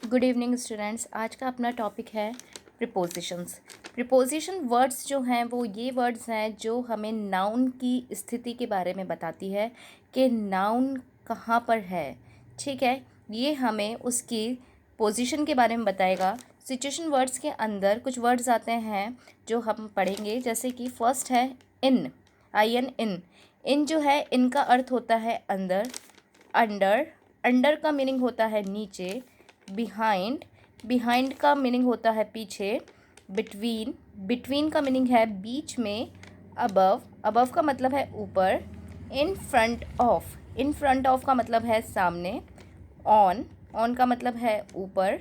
Good evening students. आज का अपना टॉपिक है प्रिपोजिशंस। प्रिपोजिशन वर्ड्स जो हैं वो ये वर्ड्स हैं जो हमें नाउन की स्थिति के बारे में बताती है कि नाउन कहाँ पर है। ठीक है, ये हमें उसकी पोजीशन के बारे में बताएगा। सिचुएशन वर्ड्स के अंदर कुछ वर्ड्स आते हैं जो हम पढ़ेंगे, जैसे कि फर्स्ट है इन, आई एन इन। इन जो है, इनका अर्थ होता है अंदर। अंडर, अंडर का मीनिंग होता है नीचे। बिहाइंड, बिहाइंड का मीनिंग होता है पीछे। बिटवीन, बिटवीन का मीनिंग है बीच में। अबव, अबव का मतलब है ऊपर। In front of, in front of का मतलब है सामने। ऑन, ऑन का मतलब है ऊपर।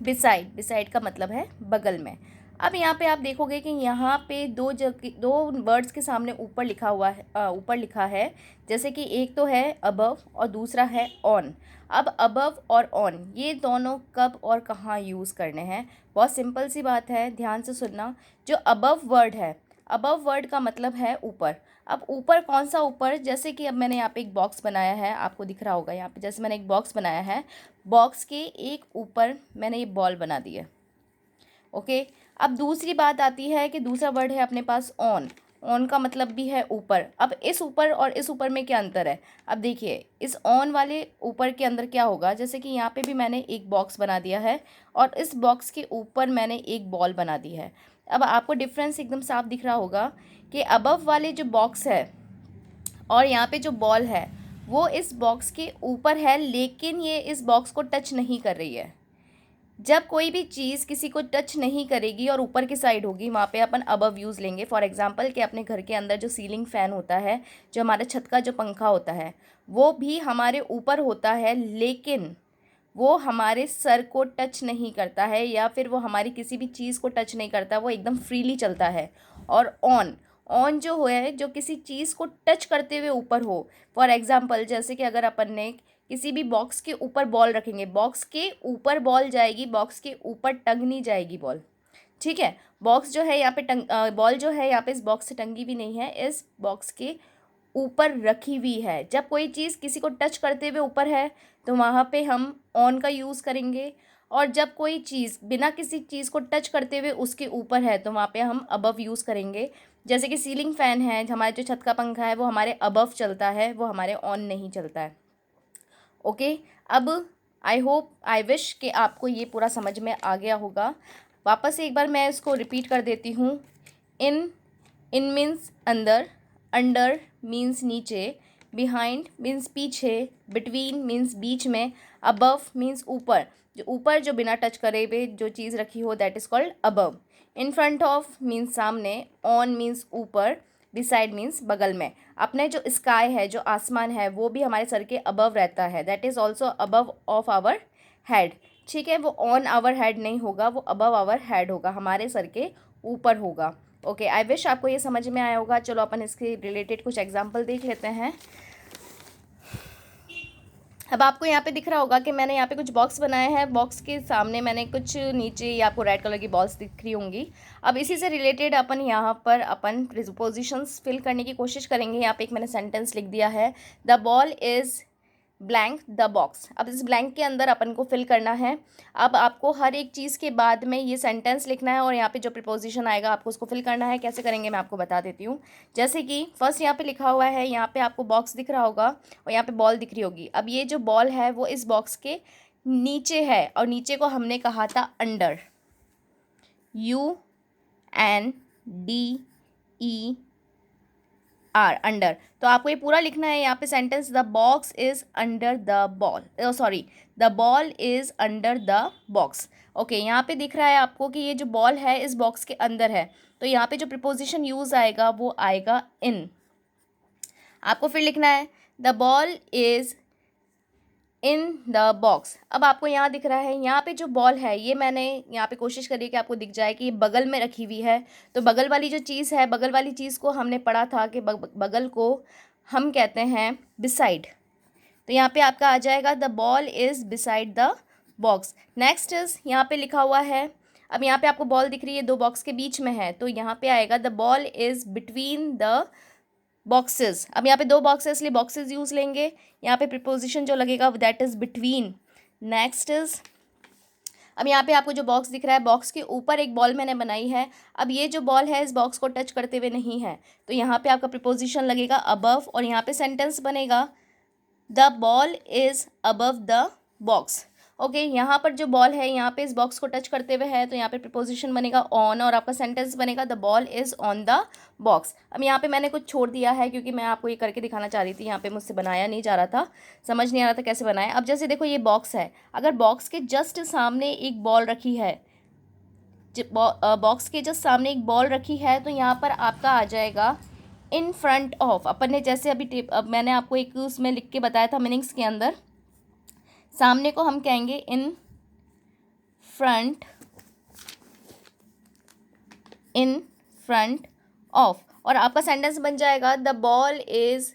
बिसाइड, बिसाइड का मतलब है बगल में। अब यहाँ पे आप देखोगे कि यहाँ पे दो वर्ड्स के सामने ऊपर लिखा हुआ है, ऊपर लिखा है। जैसे कि एक तो है अबव और दूसरा है ऑन। अब अबव और ऑन ये दोनों कब और कहाँ यूज़ करने हैं, बहुत सिंपल सी बात है, ध्यान से सुनना। जो अबव वर्ड है, अबव वर्ड का मतलब है ऊपर। अब ऊपर कौन सा ऊपर, जैसे कि अब मैंने यहाँ पे एक बॉक्स बनाया है, आपको दिख रहा होगा यहाँ पे, जैसे मैंने एक बॉक्स बनाया है, बॉक्स के एक ऊपर मैंने ये बॉल बना दी है। ओके, अब दूसरी बात आती है कि दूसरा वर्ड है अपने पास ऑन। ऑन का मतलब भी है ऊपर। अब इस ऊपर और इस ऊपर में क्या अंतर है, अब देखिए इस ऑन वाले ऊपर के अंदर क्या होगा। जैसे कि यहाँ पे भी मैंने एक बॉक्स बना दिया है और इस बॉक्स के ऊपर मैंने एक बॉल बना दी है। अब आपको डिफरेंस एकदम साफ दिख रहा होगा कि अबव वाले जो बॉक्स है और यहाँ पे जो बॉल है वो इस बॉक्स के ऊपर है, लेकिन ये इस बॉक्स को टच नहीं कर रही है। जब कोई भी चीज़ किसी को टच नहीं करेगी और ऊपर की साइड होगी, वहाँ पे अपन अबव यूज़ लेंगे। फॉर एग्जांपल कि अपने घर के अंदर जो सीलिंग फ़ैन होता है, जो हमारे छत का जो पंखा होता है, वो भी हमारे ऊपर होता है, लेकिन वो हमारे सर को टच नहीं करता है या फिर वो हमारी किसी भी चीज़ को टच नहीं करता, वो एकदम फ्रीली चलता है। और ऑन, ऑन जो है जो किसी चीज़ को टच करते हुए ऊपर हो। फॉर एग्जांपल जैसे कि अगर अपन ने किसी भी बॉक्स के ऊपर बॉल रखेंगे, बॉक्स के ऊपर बॉल जाएगी, बॉक्स के ऊपर टंग नहीं जाएगी बॉल। ठीक है, बॉक्स जो है यहाँ पे बॉल जो है यहाँ पे इस बॉक्स से टंगी भी नहीं है, इस बॉक्स के ऊपर रखी हुई है। जब कोई चीज़ किसी को टच करते हुए ऊपर है तो वहाँ पे हम ऑन का यूज़ करेंगे, और जब कोई चीज़ बिना किसी चीज़ को टच करते हुए उसके ऊपर है तो वहाँ पे हम अबव यूज़ करेंगे। जैसे कि सीलिंग फ़ैन है, हमारे जो छत का पंखा है वो हमारे अबव चलता है, वो हमारे ऑन नहीं चलता है। ओके, अब आई होप, आई विश कि आपको ये पूरा समझ में आ गया होगा। वापस से एक बार मैं इसको रिपीट कर देती हूँ। इन, इन मीन्स अंदर। अंडर मीन्स नीचे। बिहाइंड मीन्स पीछे। बिटवीन मीन्स बीच में। अबव मीन्स ऊपर, जो ऊपर जो बिना टच करे हुए जो चीज़ रखी हो, that is called above. In front of means सामने। ऑन मीन्स ऊपर। बिसाइड मीन्स बगल में। अपने जो स्काई है, जो आसमान है, वो भी हमारे सर के अबव रहता है, that is also above of our head. ठीक है, वो ऑन आवर हेड नहीं होगा, वो अबव आवर हेड होगा, हमारे सर के ऊपर होगा। ओके, आई विश आपको ये समझ में आया होगा। चलो अपन इसके रिलेटेड कुछ एग्जांपल देख लेते हैं। अब आपको यहाँ पे दिख रहा होगा कि मैंने यहाँ पे कुछ बॉक्स बनाए हैं, बॉक्स के सामने मैंने कुछ नीचे ये आपको रेड कलर की बॉल्स दिख रही होंगी। अब इसी से रिलेटेड अपन यहाँ पर अपन प्रिपोजिशंस फिल करने की कोशिश करेंगे। यहाँ पे एक मैंने सेंटेंस लिख दिया है, the ball is blank the box. अब इस ब्लैंक के अंदर अपन को फिल करना है। अब आपको हर एक चीज़ के बाद में ये सेंटेंस लिखना है और यहाँ पे जो प्रिपोजिशन आएगा आपको उसको फिल करना है। कैसे करेंगे मैं आपको बता देती हूँ। जैसे कि फर्स्ट यहाँ पे लिखा हुआ है, यहाँ पे आपको बॉक्स दिख रहा होगा और यहाँ पे बॉल दिख रही होगी। अब ये जो बॉल है वो इस बॉक्स के नीचे है और नीचे को हमने कहा था अंडर, UNDER, अंडर। तो आपको ये पूरा लिखना है यहाँ पे sentence, the box is under the ball, sorry, the ball is under the box. Okay, यहाँ पे दिख रहा है आपको कि ये जो बॉल है इस बॉक्स के अंदर है, तो यहाँ पे जो प्रिपोजिशन यूज आएगा वो आएगा इन। आपको फिर लिखना है the ball is in the box. अब आपको यहाँ दिख रहा है, यहाँ पे जो बॉल है ये मैंने यहाँ पे कोशिश करी कि आपको दिख जाए कि ये बगल में रखी हुई है। तो बगल वाली जो चीज़ है, बगल वाली चीज़ को हमने पढ़ा था कि बगल को हम कहते हैं बिसाइड। तो यहाँ पे आपका आ जाएगा the ball is beside the box. Next is यहाँ पे लिखा हुआ है, अब यहाँ पे आपको बॉल दिख रही है, दो बॉक्स के बीच में है, तो यहाँ पे आएगा the ball is between the boxes. अब यहाँ पे दो बॉक्सेस, इसलिए बॉक्सेस यूज़ लेंगे। यहाँ पे प्रिपोजिशन जो लगेगा that is between. Next is अब यहाँ पे आपको जो बॉक्स दिख रहा है, बॉक्स के ऊपर एक बॉल मैंने बनाई है। अब ये जो बॉल है इस बॉक्स को टच करते हुए नहीं है, तो यहाँ पे आपका प्रीपोजिशन लगेगा अबव, और यहाँ पे सेंटेंस बनेगा the ball is above the box. Okay, यहाँ पर जो बॉल है यहाँ पे इस बॉक्स को टच करते हुए है, तो यहाँ पे प्रीपोजिशन बनेगा ऑन, और आपका सेंटेंस बनेगा the ball is on the box. अब यहाँ पे मैंने कुछ छोड़ दिया है क्योंकि मैं आपको ये करके दिखाना चाह रही थी, यहाँ पे मुझसे बनाया नहीं जा रहा था, समझ नहीं आ रहा था कैसे बनाए। अब जैसे देखो ये बॉक्स है, अगर बॉक्स के जस्ट सामने एक बॉल रखी है, बॉक्स के जस्ट सामने एक बॉल रखी है, तो यहाँ पर आपका आ जाएगा इन फ्रंट ऑफ। अपन ने जैसे अब मैंने आपको एक उसमें लिख के बताया था मीनिंग्स के अंदर, सामने को हम कहेंगे इन फ्रंट ऑफ, और आपका सेंटेंस बन जाएगा the ball is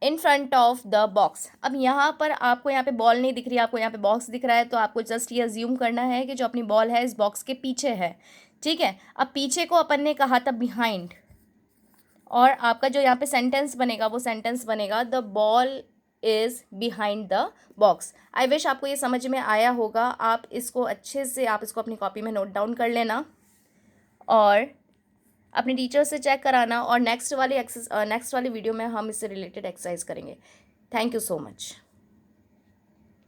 in front of the box. अब यहाँ पर आपको यहाँ पे बॉल नहीं दिख रही है, आपको यहाँ पे बॉक्स दिख रहा है, तो आपको जस्ट ये अज्यूम करना है कि जो अपनी बॉल है इस बॉक्स के पीछे है। ठीक है, अब पीछे को अपन ने कहा था बिहाइंड, और आपका जो यहाँ पे सेंटेंस बनेगा वो सेंटेंस बनेगा the ball is behind the box. I wish आपको ये समझ में आया होगा। आप इसको अच्छे से आप इसको अपनी कॉपी में नोट डाउन कर लेना और अपने टीचर से चेक कराना, और नेक्स्ट वाली वीडियो में हम इससे रिलेटेड एक्सरसाइज करेंगे। Thank you so much.